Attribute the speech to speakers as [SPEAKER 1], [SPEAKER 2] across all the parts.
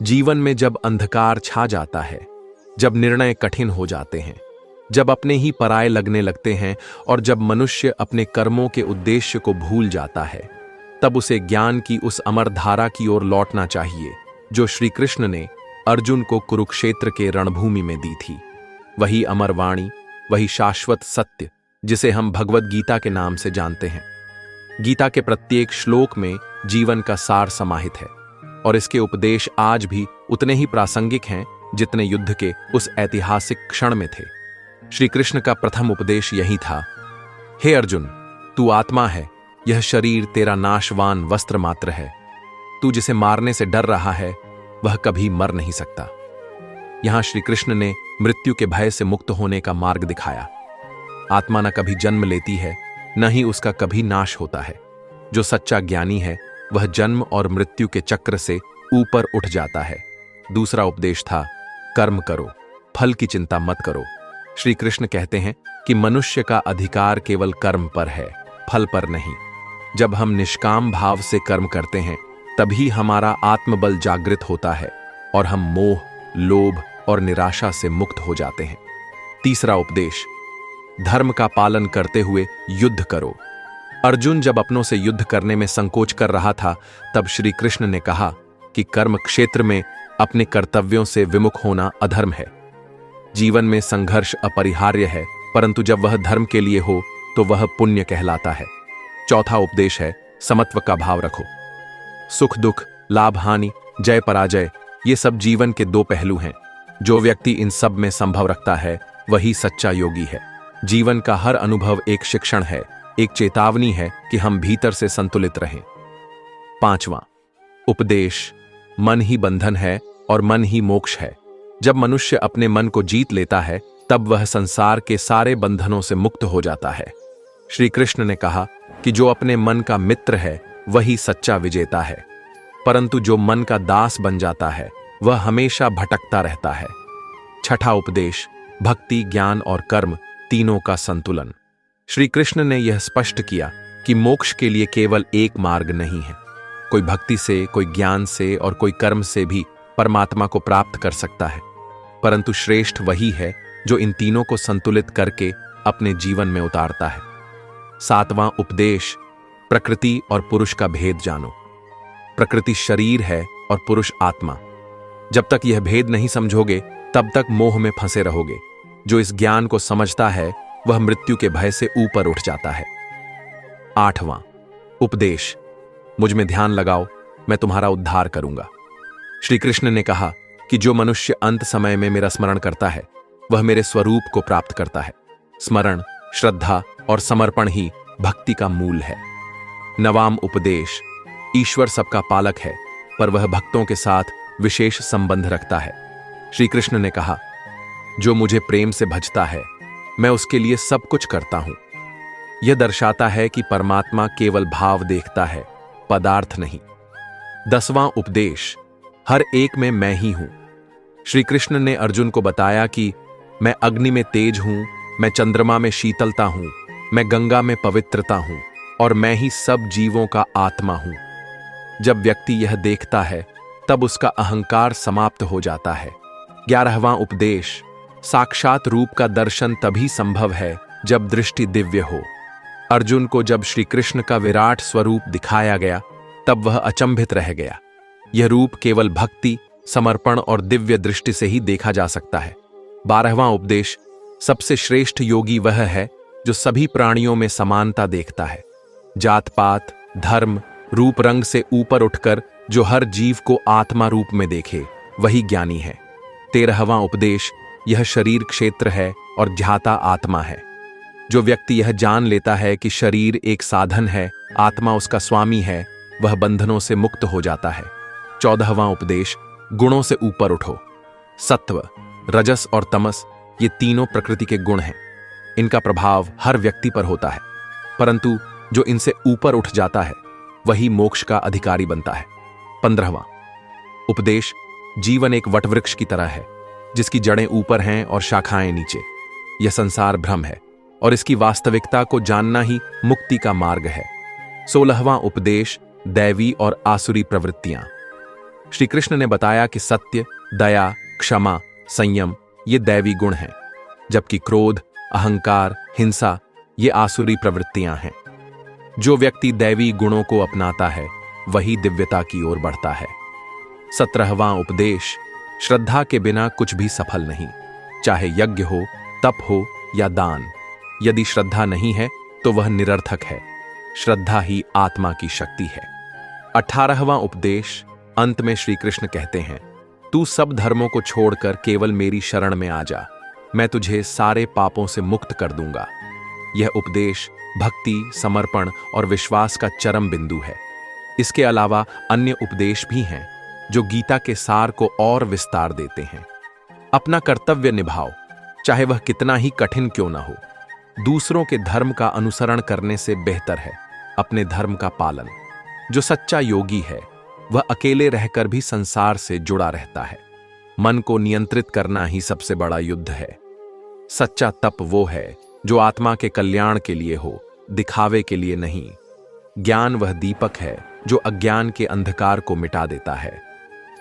[SPEAKER 1] जीवन में जब अंधकार छा जाता है, जब निर्णय कठिन हो जाते हैं, जब अपने ही पराये लगने लगते हैं और जब मनुष्य अपने कर्मों के उद्देश्य को भूल जाता है, तब उसे ज्ञान की उस अमर धारा की ओर लौटना चाहिए जो श्री कृष्ण ने अर्जुन को कुरुक्षेत्र के रणभूमि में दी थी। वही अमर वाणी, वही शाश्वत सत्य जिसे हम भगवत गीता के नाम से जानते हैं। गीता के प्रत्येक श्लोक में जीवन का सार समाहित है और इसके उपदेश आज भी उतने ही प्रासंगिक हैं जितने युद्ध के उस ऐतिहासिक क्षण में थे। श्री कृष्ण का प्रथम उपदेश यही था, हे अर्जुन, तू आत्मा है, यह शरीर तेरा नाशवान वस्त्र मात्र है। तू जिसे मारने से डर रहा है वह कभी मर नहीं सकता। यहां श्री कृष्ण ने मृत्यु के भय से मुक्त होने का मार्ग दिखाया। आत्मा न कभी जन्म लेती है, न ही उसका कभी नाश होता है। जो सच्चा ज्ञानी है वह जन्म और मृत्यु के चक्र से ऊपर उठ जाता है। दूसरा उपदेश था, कर्म करो, फल की चिंता मत करो। श्री कृष्ण कहते हैं कि मनुष्य का अधिकार केवल कर्म पर है, फल पर नहीं। जब हम निष्काम भाव से कर्म करते हैं तभी हमारा आत्मबल जागृत होता है और हम मोह, लोभ और निराशा से मुक्त हो जाते हैं। तीसरा उपदेश, धर्म का पालन करते हुए युद्ध करो। अर्जुन जब अपनों से युद्ध करने में संकोच कर रहा था तब श्री कृष्ण ने कहा कि कर्म क्षेत्र में अपने कर्तव्यों से विमुख होना अधर्म है। जीवन में संघर्ष अपरिहार्य है, परंतु जब वह धर्म के लिए हो तो वह पुण्य कहलाता है। चौथा उपदेश है, समत्व का भाव रखो। सुख दुख, लाभ हानि, जय पराजय, ये सब जीवन के दो पहलू हैं। जो व्यक्ति इन सब में संभव रखता है वही सच्चा योगी है। जीवन का हर अनुभव एक शिक्षण है, एक चेतावनी है कि हम भीतर से संतुलित रहें। पांचवां उपदेश, मन ही बंधन है और मन ही मोक्ष है। जब मनुष्य अपने मन को जीत लेता है तब वह संसार के सारे बंधनों से मुक्त हो जाता है। श्री कृष्ण ने कहा कि जो अपने मन का मित्र है वही सच्चा विजेता है, परंतु जो मन का दास बन जाता है वह हमेशा भटकता रहता है। छठा उपदेश, भक्ति, ज्ञान और कर्म तीनों का संतुलन। श्री कृष्ण ने यह स्पष्ट किया कि मोक्ष के लिए केवल एक मार्ग नहीं है। कोई भक्ति से, कोई ज्ञान से और कोई कर्म से भी परमात्मा को प्राप्त कर सकता है, परंतु श्रेष्ठ वही है जो इन तीनों को संतुलित करके अपने जीवन में उतारता है। सातवां उपदेश, प्रकृति और पुरुष का भेद जानो। प्रकृति शरीर है और पुरुष आत्मा। जब तक यह भेद नहीं समझोगे तब तक मोह में फंसे रहोगे। जो इस ज्ञान को समझता है वह मृत्यु के भय से ऊपर उठ जाता है। आठवां उपदेश, मुझ में ध्यान लगाओ, मैं तुम्हारा उद्धार करूंगा। श्री कृष्ण ने कहा कि जो मनुष्य अंत समय में मेरा स्मरण करता है वह मेरे स्वरूप को प्राप्त करता है। स्मरण, श्रद्धा और समर्पण ही भक्ति का मूल है। नवाम उपदेश, ईश्वर सबका पालक है पर वह भक्तों के साथ विशेष संबंध रखता है। श्री कृष्ण ने कहा, जो मुझे प्रेम से भजता है मैं उसके लिए सब कुछ करता हूं। यह दर्शाता है कि परमात्मा केवल भाव देखता है, पदार्थ नहीं। 10वां उपदेश, हर एक में मैं ही हूं। श्री कृष्ण ने अर्जुन को बताया कि मैं अग्नि में तेज हूं, मैं चंद्रमा में शीतलता हूं, मैं गंगा में पवित्रता हूं और मैं ही सब जीवों का आत्मा हूं। जब व्यक्ति यह देखता है तब उसका अहंकार समाप्त हो जाता है। 11वां उपदेश, साक्षात रूप का दर्शन तभी संभव है जब दृष्टि दिव्य हो। अर्जुन को जब श्री कृष्ण का विराट स्वरूप दिखाया गया तब वह अचंभित रह गया। यह रूप केवल भक्ति, समर्पण और दिव्य दृष्टि से ही देखा जा सकता है। 12वां उपदेश, सबसे श्रेष्ठ योगी वह है जो सभी प्राणियों में समानता देखता है। जात पात, धर्म, रूप रंग से ऊपर उठकर जो हर जीव को आत्मा रूप में देखे वही ज्ञानी है। 13वां उपदेश, यह शरीर क्षेत्र है और ध्याता आत्मा है। जो व्यक्ति यह जान लेता है कि शरीर एक साधन है, आत्मा उसका स्वामी है, वह बंधनों से मुक्त हो जाता है। 14वां उपदेश, गुणों से ऊपर उठो। सत्व, रजस और तमस ये तीनों प्रकृति के गुण हैं। इनका प्रभाव हर व्यक्ति पर होता है, परंतु जो इनसे ऊपर उठ जाता है वही मोक्ष का अधिकारी बनता है। 15वां उपदेश, जीवन एक वटवृक्ष की तरह है जिसकी जड़ें ऊपर हैं और शाखाएं नीचे। यह संसार भ्रम है और इसकी वास्तविकता को जानना ही मुक्ति का मार्ग है। 16वां उपदेश, दैवी और आसुरी प्रवृत्तियां। श्री कृष्ण ने बताया कि सत्य, दया, क्षमा, संयम ये दैवी गुण हैं, जबकि क्रोध, अहंकार, हिंसा ये आसुरी प्रवृत्तियां हैं। जो व्यक्ति दैवी गुणों को अपनाता है वही दिव्यता की ओर बढ़ता है। 17वां उपदेश, श्रद्धा के बिना कुछ भी सफल नहीं, चाहे यज्ञ हो, तप हो या दान। यदि श्रद्धा नहीं है तो वह निरर्थक है। श्रद्धा ही आत्मा की शक्ति है। 18वां उपदेश, अंत में श्री कृष्ण कहते हैं, तू सब धर्मों को छोड़कर केवल मेरी शरण में आ जा, मैं तुझे सारे पापों से मुक्त कर दूंगा। यह उपदेश भक्ति, समर्पण और विश्वास का चरम बिंदु है। इसके अलावा अन्य उपदेश भी हैं जो गीता के सार को और विस्तार देते हैं। अपना कर्तव्य निभाओ, चाहे वह कितना ही कठिन क्यों न हो। दूसरों के धर्म का अनुसरण करने से बेहतर है अपने धर्म का पालन। जो सच्चा योगी है वह अकेले रहकर भी संसार से जुड़ा रहता है। मन को नियंत्रित करना ही सबसे बड़ा युद्ध है। सच्चा तप वो है जो आत्मा के कल्याण के लिए हो, दिखावे के लिए नहीं। ज्ञान वह दीपक है जो अज्ञान के अंधकार को मिटा देता है।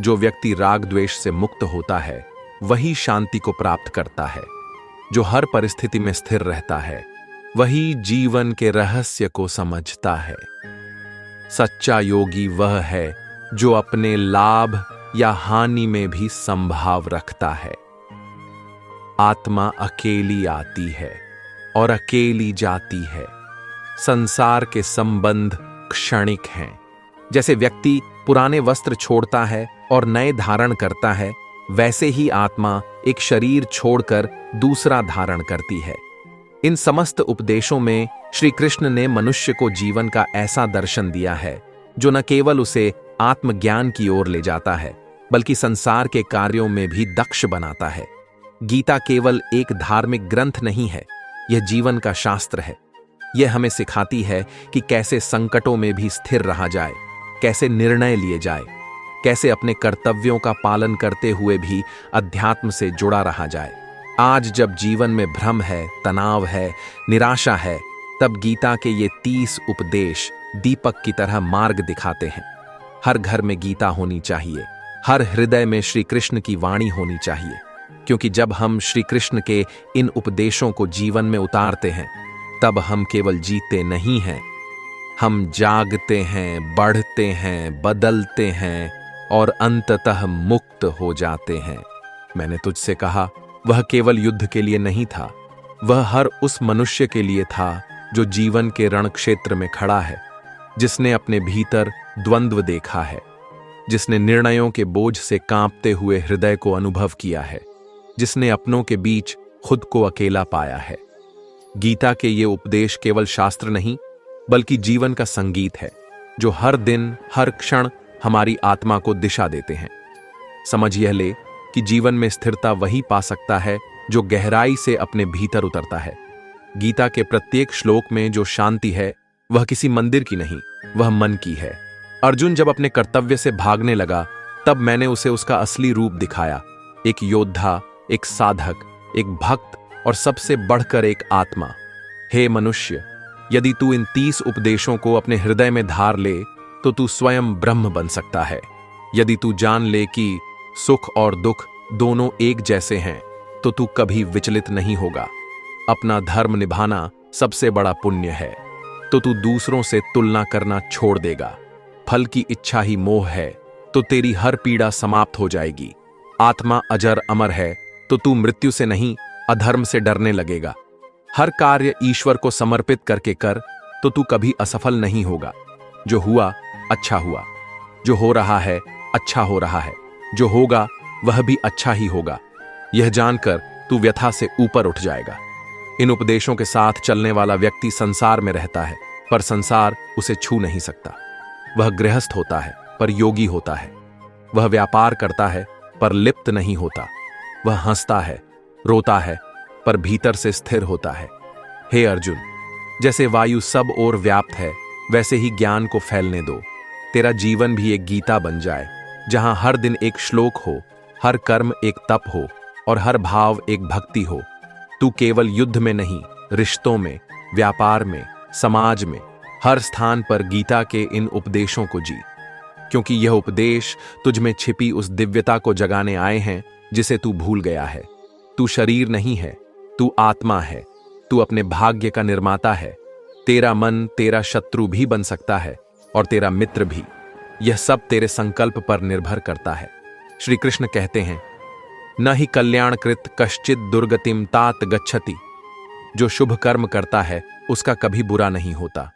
[SPEAKER 1] जो व्यक्ति राग द्वेष से मुक्त होता है वही शांति को प्राप्त करता है। जो हर परिस्थिति में स्थिर रहता है वही जीवन के रहस्य को समझता है। सच्चा योगी वह है जो अपने लाभ या हानि में भी संभाव रखता है। आत्मा अकेली आती है और अकेली जाती है। संसार के संबंध क्षणिक हैं। जैसे व्यक्ति पुराने वस्त्र छोड़ता है और नए धारण करता है, वैसे ही आत्मा एक शरीर छोड़कर दूसरा धारण करती है। इन समस्त उपदेशों में श्री कृष्ण ने मनुष्य को जीवन का ऐसा दर्शन दिया है जो न केवल उसे आत्मज्ञान की ओर ले जाता है बल्कि संसार के कार्यों में भी दक्ष बनाता है। गीता केवल एक धार्मिक ग्रंथ नहीं है, यह जीवन का शास्त्र है। यह हमें सिखाती है कि कैसे संकटों में भी स्थिर रहा जाए, कैसे निर्णय लिए जाए, कैसे अपने कर्तव्यों का पालन करते हुए भी अध्यात्म से जुड़ा रहा जाए। आज जब जीवन में भ्रम है, तनाव है, निराशा है, तब गीता के ये 30 उपदेश दीपक की तरह मार्ग दिखाते हैं। हर घर में गीता होनी चाहिए, हर हृदय में श्री कृष्ण की वाणी होनी चाहिए, क्योंकि जब हम श्री कृष्ण के इन उपदेशों को जीवन में उतारते हैं तब हम केवल जीते नहीं हैं, हम जागते हैं, बढ़ते हैं, बदलते हैं और अंततः मुक्त हो जाते हैं। मैंने तुझसे कहा, वह केवल युद्ध के लिए नहीं था, वह हर उस मनुष्य के लिए था जो जीवन के रण क्षेत्र में खड़ा है, जिसने अपने भीतर द्वंद्व देखा है, जिसने निर्णयों के बोझ से कांपते हुए हृदय को अनुभव किया है, जिसने अपनों के बीच खुद को अकेला पाया है। गीता के ये उपदेश केवल शास्त्र नहीं बल्कि जीवन का संगीत है जो हर दिन, हर क्षण हमारी आत्मा को दिशा देते हैं। समझ यह ले कि जीवन में स्थिरता वही पा सकता है जो गहराई से अपने भीतर उतरता है। गीता के प्रत्येक श्लोक में जो शांति है वह किसी मंदिर की नहीं, वह मन की है। अर्जुन जब अपने कर्तव्य से भागने लगा तब मैंने उसे उसका असली रूप दिखाया, एक योद्धा, एक साधक, एक भक्त और सबसे बढ़कर एक आत्मा। हे मनुष्य, यदि तू इन 30 उपदेशों को अपने हृदय में धार ले तो तू स्वयं ब्रह्म बन सकता है। यदि तू जान ले कि सुख और दुख दोनों एक जैसे हैं तो तू कभी विचलित नहीं होगा। अपना धर्म निभाना सबसे बड़ा पुण्य है तो तू दूसरों से तुलना करना छोड़ देगा। फल की इच्छा ही मोह है तो तेरी हर पीड़ा समाप्त हो जाएगी। आत्मा अजर अमर है तो तू मृत्यु से नहीं, अधर्म से डरने लगेगा। हर कार्य ईश्वर को समर्पित करके कर तो तू कभी असफल नहीं होगा। जो हुआ अच्छा हुआ, जो हो रहा है अच्छा हो रहा है, जो होगा वह भी अच्छा ही होगा। यह जानकर तू व्यथा से ऊपर उठ जाएगा। इन उपदेशों के साथ चलने वाला व्यक्ति संसार में रहता है पर संसार उसे छू नहीं सकता। वह गृहस्थ होता है पर योगी होता है। वह व्यापार करता है पर लिप्त नहीं होता। वह हंसता है, रोता है पर भीतर से स्थिर होता है। हे अर्जुन, जैसे वायु सब ओर व्याप्त है वैसे ही ज्ञान को फैलने दो। तेरा जीवन भी एक गीता बन जाए जहां हर दिन एक श्लोक हो, हर कर्म एक तप हो और हर भाव एक भक्ति हो। तू केवल युद्ध में नहीं, रिश्तों में, व्यापार में, समाज में, हर स्थान पर गीता के इन उपदेशों को जी, क्योंकि यह उपदेश तुझ में छिपी उस दिव्यता को जगाने आए हैं जिसे तू भूल गया है। तू शरीर नहीं है, तू आत्मा है। तू अपने भाग्य का निर्माता है। तेरा मन तेरा शत्रु भी बन सकता है और तेरा मित्र भी। यह सब तेरे संकल्प पर निर्भर करता है। श्री कृष्ण कहते हैं, न ही कल्याणकृत कश्चित दुर्गतिम तात गच्छति। जो शुभ कर्म करता है उसका कभी बुरा नहीं होता।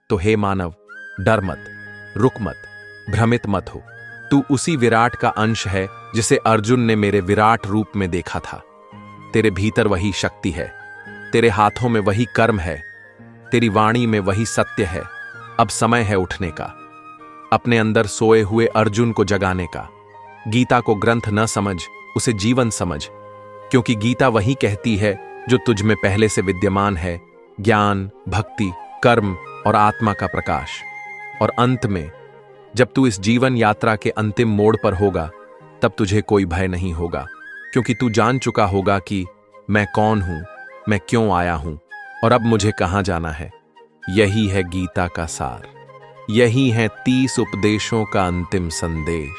[SPEAKER 1] तो हे मानव, डर मत, रुक मत, भ्रमित मत हो। तू उसी विराट का अंश है जिसे अर्जुन ने मेरे विराट रूप में देखा था। तेरे भीतर वही शक्ति है, तेरे हाथों में वही कर्म है, तेरी वाणी में वही सत्य है। अब समय है उठने का, अपने अंदर सोए हुए अर्जुन को जगाने का। गीता को ग्रंथ न समझ, उसे जीवन समझ, क्योंकि गीता वही कहती है जो तुझ में पहले से विद्यमान है, ज्ञान, भक्ति, कर्म और आत्मा का प्रकाश। और अंत में जब तू इस जीवन यात्रा के अंतिम मोड़ पर होगा, तब तुझे कोई भय नहीं होगा, क्योंकि तू जान चुका होगा कि मैं कौन हूं, मैं क्यों आया हूं और अब मुझे कहां जाना है। यही है गीता का सार, यही है 30 उपदेशों का अंतिम संदेश।